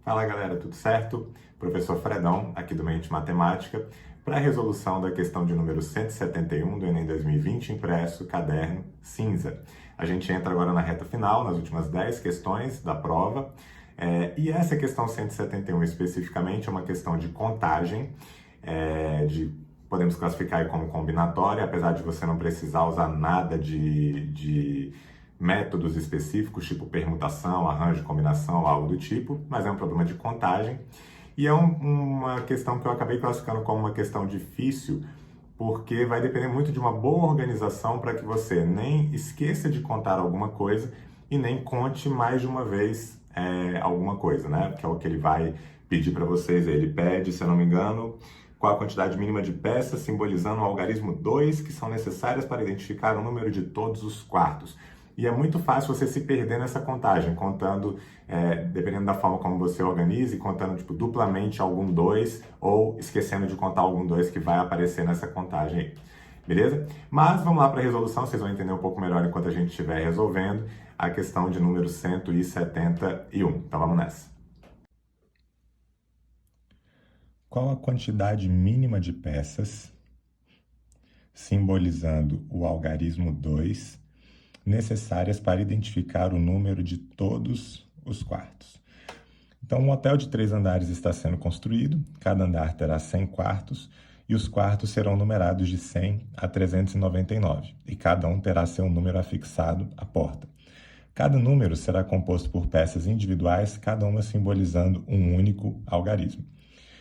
Fala galera, tudo certo? Professor Fredão, aqui do Mente Matemática, para a resolução da questão de número 171 do Enem 2020, impresso, caderno cinza. A gente entra agora na reta final, nas últimas 10 questões da prova, e essa questão 171 especificamente é uma questão de contagem, podemos classificar aí como combinatória, apesar de você não precisar usar nada de métodos específicos, tipo permutação, arranjo, combinação, algo do tipo, mas é um problema de contagem. E é uma questão que eu acabei classificando como uma questão difícil, porque vai depender muito de uma boa organização para que você nem esqueça de contar alguma coisa e nem conte mais de uma vez alguma coisa, né? Que é o que ele vai pedir para vocês. Ele pede, se eu não me engano, qual a quantidade mínima de peças, simbolizando o algarismo 2, que são necessárias para identificar o número de todos os quartos. E é muito fácil você se perder nessa contagem, contando, dependendo da forma como você organize, contando tipo, duplamente algum 2 ou esquecendo de contar algum 2 que vai aparecer nessa contagem aí. Beleza? Mas vamos lá para a resolução, vocês vão entender um pouco melhor enquanto a gente estiver resolvendo a questão de número 171. Então vamos nessa. Qual a quantidade mínima de peças, simbolizando o algarismo 2, necessárias para identificar o número de todos os quartos? Então, um hotel de 3 andares está sendo construído, cada andar terá 100 quartos, e os quartos serão numerados de 100 a 399, e cada um terá seu número afixado à porta. Cada número será composto por peças individuais, cada uma simbolizando um único algarismo.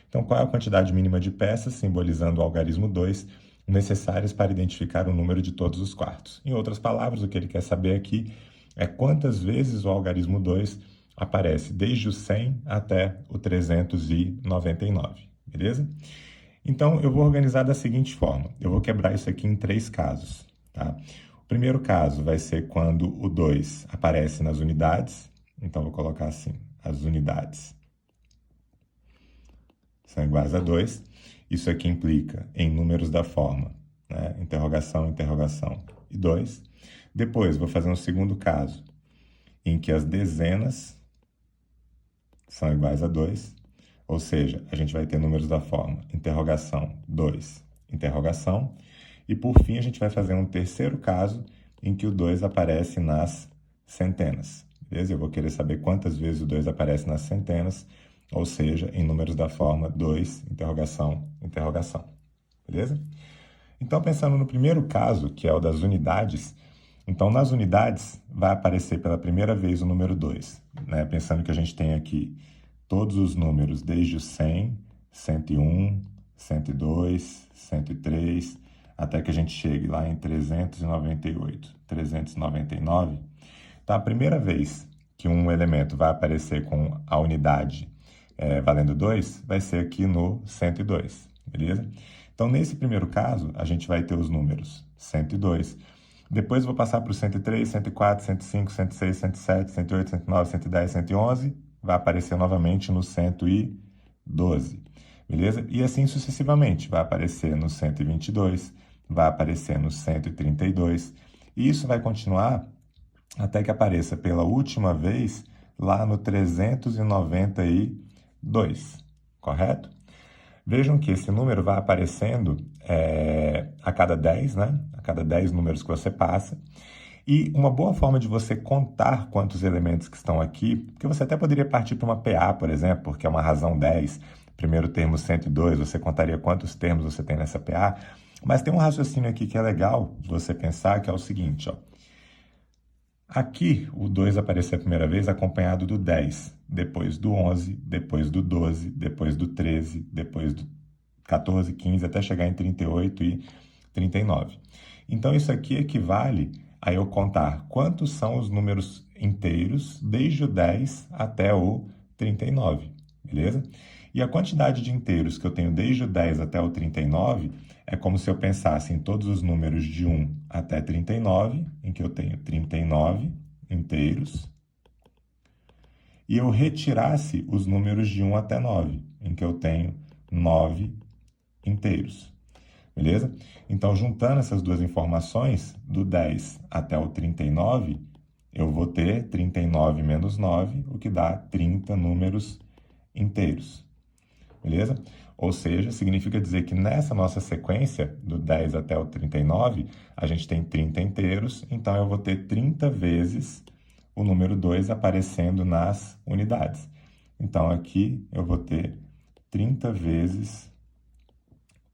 Então, qual é a quantidade mínima de peças, simbolizando o algarismo 2, necessárias para identificar o número de todos os quartos? Em outras palavras, o que ele quer saber aqui é quantas vezes o algarismo 2 aparece desde o 100 até o 399, beleza? Então, eu vou organizar da seguinte forma. Eu vou quebrar isso aqui em 3 casos, tá? O primeiro caso vai ser quando o 2 aparece nas unidades. Então, vou colocar assim, as unidades são iguais a 2. Isso aqui implica em números da forma, né? Interrogação, interrogação e 2. Depois, vou fazer um segundo caso, em que as dezenas são iguais a 2, ou seja, a gente vai ter números da forma interrogação, 2, interrogação. E, por fim, a gente vai fazer um terceiro caso, em que o 2 aparece nas centenas, beleza? Eu vou querer saber quantas vezes o 2 aparece nas centenas, ou seja, em números da forma 2, interrogação, interrogação, beleza? Então, pensando no primeiro caso, que é o das unidades, então nas unidades vai aparecer pela primeira vez o número 2, né? Pensando que a gente tem aqui todos os números desde o 100, 101, 102, 103, até que a gente chegue lá em 398, 399. Então, a primeira vez que um elemento vai aparecer com a unidade valendo 2, vai ser aqui no 102, beleza? Então, nesse primeiro caso, a gente vai ter os números 102. Depois eu vou passar para o 103, 104, 105, 106, 107, 108, 109, 110, 111. Vai aparecer novamente no 112, beleza? E assim sucessivamente. Vai aparecer no 122, vai aparecer no 132. E isso vai continuar até que apareça pela última vez lá no 392, correto? Vejam que esse número vai aparecendo a cada 10, né? A cada 10 números que você passa. E uma boa forma de você contar quantos elementos que estão aqui, porque você até poderia partir para uma PA, por exemplo, porque é uma razão 10, primeiro termo 102, você contaria quantos termos você tem nessa PA, mas tem um raciocínio aqui que é legal de você pensar, que é o seguinte, ó. Aqui, o 2 apareceu a primeira vez acompanhado do 10, depois do 11, depois do 12, depois do 13, depois do 14, 15, até chegar em 38 e 39. Então, isso aqui equivale a eu contar quantos são os números inteiros desde o 10 até o 39, beleza? E a quantidade de inteiros que eu tenho desde o 10 até o 39 é como se eu pensasse em todos os números de 1 até 39, em que eu tenho 39 inteiros, e eu retirasse os números de 1 até 9, em que eu tenho 9 inteiros, beleza? Então, juntando essas duas informações, do 10 até o 39, eu vou ter 39 menos 9, o que dá 30 números inteiros, beleza? Ou seja, significa dizer que nessa nossa sequência, do 10 até o 39, a gente tem 30 inteiros, então eu vou ter 30 vezes o número 2 aparecendo nas unidades. Então, aqui eu vou ter 30 vezes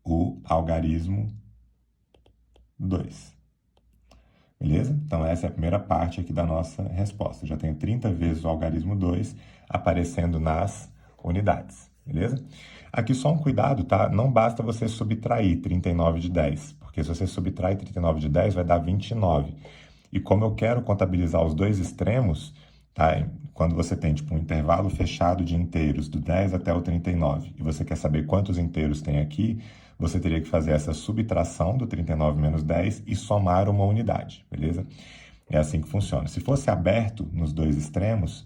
o algarismo 2. Beleza? Então, essa é a primeira parte aqui da nossa resposta. Eu já tenho 30 vezes o algarismo 2 aparecendo nas unidades. Beleza? Aqui só um cuidado, tá? Não basta você subtrair 39 de 10, porque se você subtrai 39 de 10, vai dar 29. E como eu quero contabilizar os dois extremos, tá? Quando você tem tipo um intervalo fechado de inteiros do 10 até o 39, e você quer saber quantos inteiros tem aqui, você teria que fazer essa subtração do 39 menos 10 e somar uma unidade, beleza? É assim que funciona. Se fosse aberto nos dois extremos,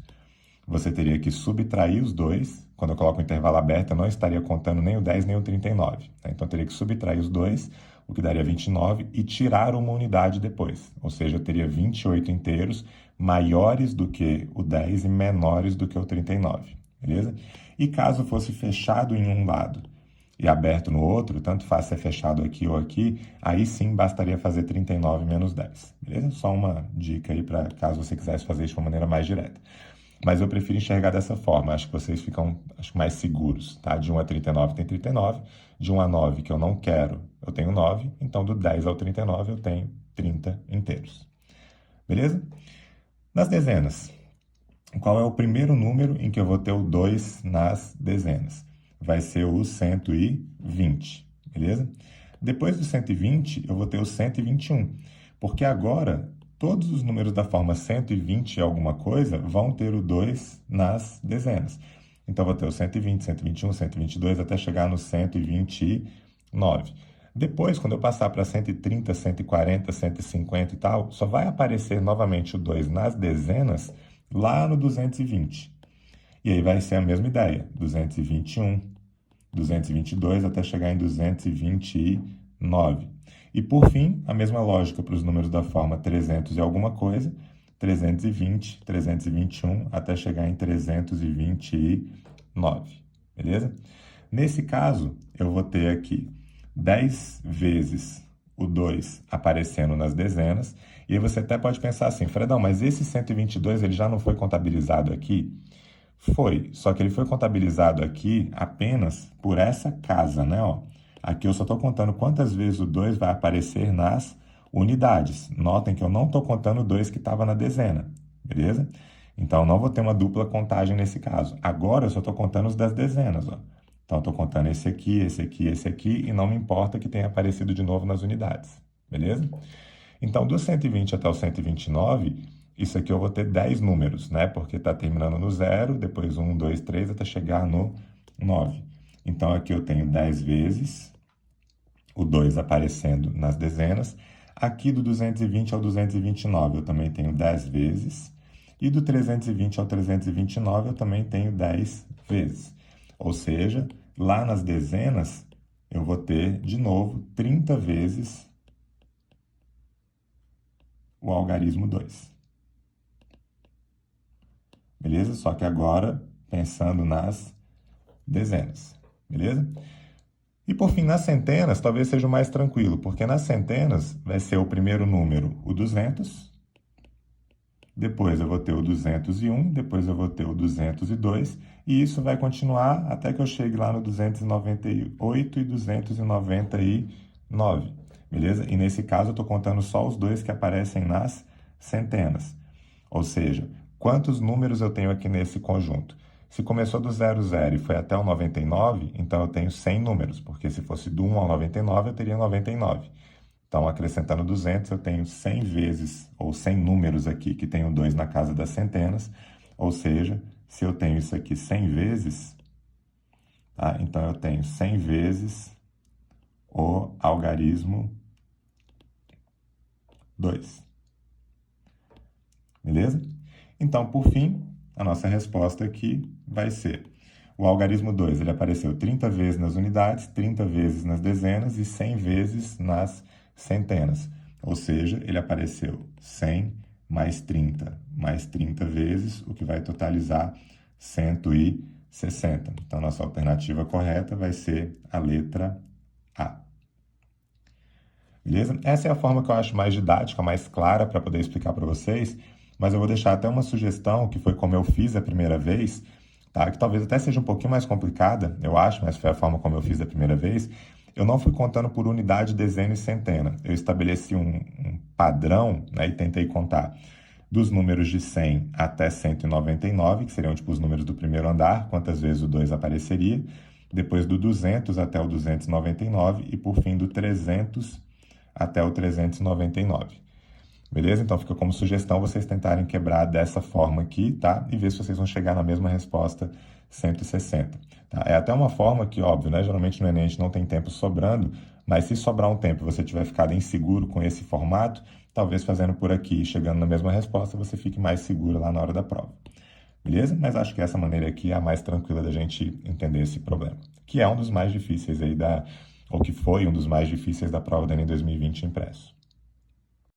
você teria que subtrair os dois. Quando eu coloco o intervalo aberto, eu não estaria contando nem o 10 nem o 39. Tá? Então, eu teria que subtrair os dois, o que daria 29, e tirar uma unidade depois. Ou seja, eu teria 28 inteiros maiores do que o 10 e menores do que o 39. Beleza? E caso fosse fechado em um lado e aberto no outro, tanto faz ser fechado aqui ou aqui, aí sim bastaria fazer 39 menos 10. Beleza? Só uma dica aí para caso você quisesse fazer isso de uma maneira mais direta. Mas eu prefiro enxergar dessa forma, acho que vocês ficam mais seguros, tá? De 1 a 39 tem 39, de 1 a 9 que eu não quero, eu tenho 9, então do 10 ao 39 eu tenho 30 inteiros. Beleza? Nas dezenas, qual é o primeiro número em que eu vou ter o 2 nas dezenas? Vai ser o 120, beleza? Depois do 120, eu vou ter o 121, porque agora todos os números da forma 120 e alguma coisa vão ter o 2 nas dezenas. Então, eu vou ter o 120, 121, 122, até chegar no 129. Depois, quando eu passar para 130, 140, 150 e tal, só vai aparecer novamente o 2 nas dezenas lá no 220. E aí vai ser a mesma ideia, 221, 222 até chegar em 229. E por fim, a mesma lógica para os números da forma 300 e alguma coisa, 320, 321 até chegar em 329. Beleza? Nesse caso, eu vou ter aqui 10 vezes o 2 aparecendo nas dezenas. E aí você até pode pensar assim, Fredão, mas esse 122 ele já não foi contabilizado aqui? Foi, só que ele foi contabilizado aqui apenas por essa casa, né? Ó. Aqui eu só estou contando quantas vezes o 2 vai aparecer nas unidades. Notem que eu não estou contando o 2 que estava na dezena, beleza? Então, não vou ter uma dupla contagem nesse caso. Agora, eu só estou contando os das dezenas, ó. Então, eu estou contando esse aqui, esse aqui, esse aqui, e não me importa que tenha aparecido de novo nas unidades, beleza? Então, do 120 até o 129, isso aqui eu vou ter 10 números, né? Porque está terminando no 0, depois 1, 2, 3, até chegar no 9. Então, aqui eu tenho 10 vezes o 2 aparecendo nas dezenas. Aqui do 220 ao 229 eu também tenho 10 vezes. E do 320 ao 329 eu também tenho 10 vezes. Ou seja, lá nas dezenas eu vou ter, de novo, 30 vezes o algarismo 2. Beleza? Só que agora pensando nas dezenas. Beleza? E por fim, nas centenas, talvez seja o mais tranquilo, porque nas centenas vai ser o primeiro número, o 200, depois eu vou ter o 201, depois eu vou ter o 202, e isso vai continuar até que eu chegue lá no 298 e 299, beleza? E nesse caso eu estou contando só os dois que aparecem nas centenas. Ou seja, quantos números eu tenho aqui nesse conjunto? Se começou do 00 e foi até o 99, então eu tenho 100 números, porque se fosse do 1 ao 99, eu teria 99. Então, acrescentando 200, eu tenho 100 vezes, ou 100 números aqui, que tem o 2 na casa das centenas. Ou seja, se eu tenho isso aqui 100 vezes, tá? Então eu tenho 100 vezes o algarismo 2. Beleza? Então, por fim, a nossa resposta aqui vai ser: o algarismo 2 ele apareceu 30 vezes nas unidades, 30 vezes nas dezenas e 100 vezes nas centenas. Ou seja, ele apareceu 100 mais 30 vezes, o que vai totalizar 160. 60. Então, nossa alternativa correta vai ser a letra A. Beleza? Essa é a forma que eu acho mais didática, mais clara para poder explicar para vocês, mas eu vou deixar até uma sugestão, que foi como eu fiz a primeira vez, tá? Que talvez até seja um pouquinho mais complicada, eu acho, mas foi a forma como eu fiz a primeira vez. Eu não fui contando por unidade, dezena e centena. Eu estabeleci um padrão, né, e tentei contar dos números de 100 até 199, que seriam tipo os números do primeiro andar, quantas vezes o 2 apareceria, depois do 200 até o 299 e por fim do 300 até o 399. Beleza? Então fica como sugestão vocês tentarem quebrar dessa forma aqui, tá? E ver se vocês vão chegar na mesma resposta, 160. Tá? É até uma forma que, óbvio, né? Geralmente no Enem a gente não tem tempo sobrando, mas se sobrar um tempo e você tiver ficado inseguro com esse formato, talvez fazendo por aqui, chegando na mesma resposta, você fique mais seguro lá na hora da prova. Beleza? Mas acho que essa maneira aqui é a mais tranquila da gente entender esse problema, que é um dos mais difíceis aí ou que foi um dos mais difíceis da prova do Enem 2020 impresso.